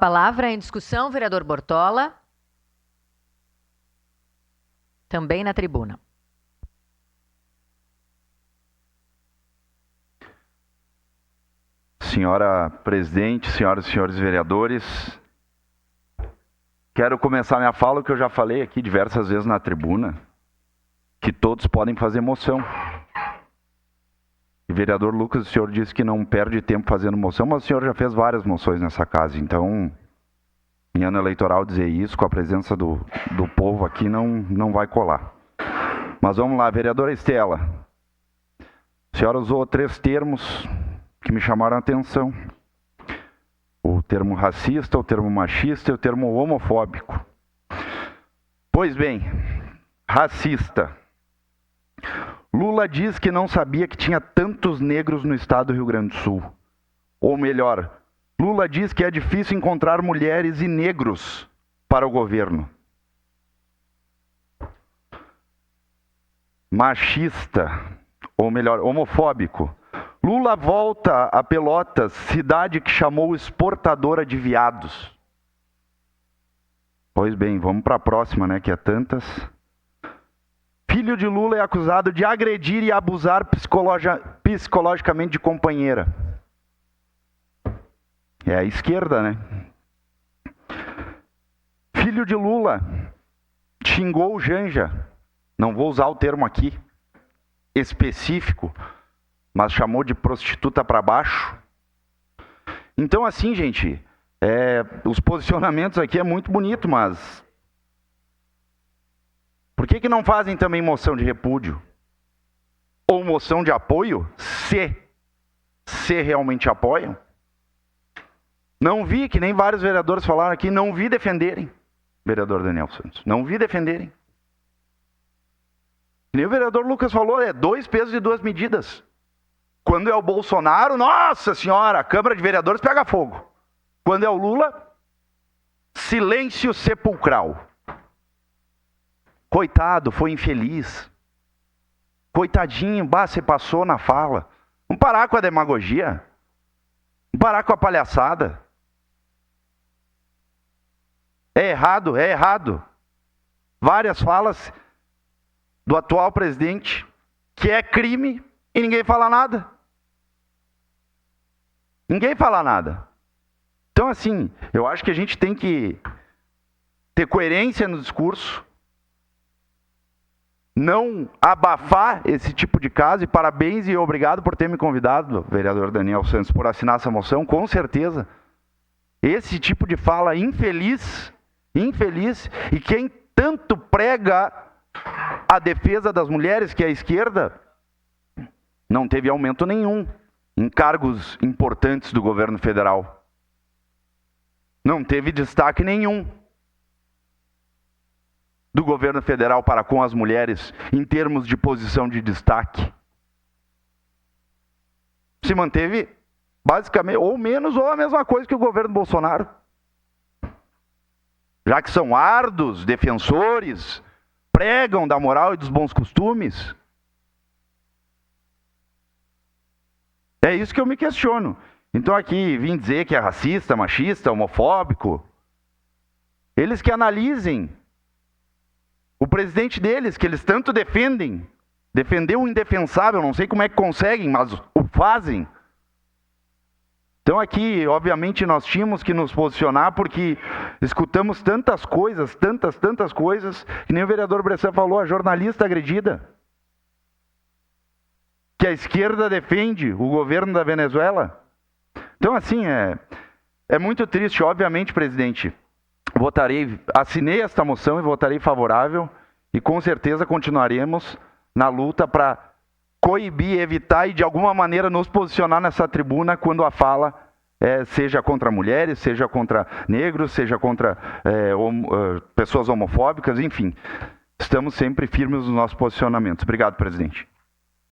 Palavra em discussão, vereador Bortola. Também na tribuna. Senhora presidente, senhoras e senhores vereadores, quero começar minha fala, que eu já falei aqui diversas vezes na tribuna, que todos podem fazer moção. O vereador Lucas, o senhor disse que não perde tempo fazendo moção, mas o senhor já fez várias moções nessa casa, então, em ano eleitoral dizer isso, com a presença do povo aqui, não vai colar. Mas vamos lá, vereadora Estela, a senhora usou 3 termos que me chamaram a atenção. O termo racista, o termo machista e o termo homofóbico. Pois bem, racista. Lula diz que não sabia que tinha tantos negros no estado do Rio Grande do Sul. Ou melhor, Lula diz que é difícil encontrar mulheres e negros para o governo. Machista, ou melhor, homofóbico. Lula volta a Pelotas, cidade que chamou exportadora de viados. Pois bem, vamos para a próxima, né, que é tantas. Filho de Lula é acusado de agredir e abusar psicologicamente de companheira. É a esquerda, né? Filho de Lula xingou o Janja. Não vou usar o termo aqui específico, mas chamou de prostituta para baixo. Então, assim, gente, os posicionamentos aqui é muito bonito, mas por que não fazem também moção de repúdio? Ou moção de apoio, se realmente apoiam? Não vi, que nem vários vereadores falaram aqui, não vi defenderem. Vereador Daniel Santos, não vi defenderem. Nem o vereador Lucas falou, 2 pesos e 2 medidas. Quando é o Bolsonaro, nossa senhora, a Câmara de Vereadores pega fogo. Quando é o Lula, silêncio sepulcral. Coitado, foi infeliz. Coitadinho, você passou na fala. Vamos parar com a demagogia. Vamos parar com a palhaçada. É errado, é errado. Várias falas do atual presidente, que é crime e ninguém fala nada. Ninguém fala nada. Então, assim, eu acho que a gente tem que ter coerência no discurso, não abafar esse tipo de caso, e parabéns e obrigado por ter me convidado, vereador Daniel Santos, por assinar essa moção, com certeza. Esse tipo de fala infeliz, e quem tanto prega a defesa das mulheres, que é a esquerda, não teve aumento nenhum em cargos importantes do governo federal. Não teve destaque nenhum do governo federal para com as mulheres em termos de posição de destaque. Se manteve basicamente ou menos ou a mesma coisa que o governo Bolsonaro. Já que são árduos defensores, pregam da moral e dos bons costumes. É isso que eu me questiono. Então aqui vim dizer que é racista, machista, homofóbico. Eles que analisem o presidente deles, que eles tanto defendem. Defender o indefensável, não sei como é que conseguem, mas o fazem. Então aqui, obviamente, nós tínhamos que nos posicionar, porque escutamos tantas coisas, tantas coisas, que nem o vereador Bressan falou, a jornalista agredida. Que a esquerda defende o governo da Venezuela. Então, assim, é muito triste. Obviamente, presidente, assinei esta moção e votarei favorável, e com certeza continuaremos na luta para coibir, evitar e de alguma maneira nos posicionar nessa tribuna quando a fala seja contra mulheres, seja contra negros, seja contra pessoas homofóbicas, enfim. Estamos sempre firmes nos nossos posicionamentos. Obrigado, presidente.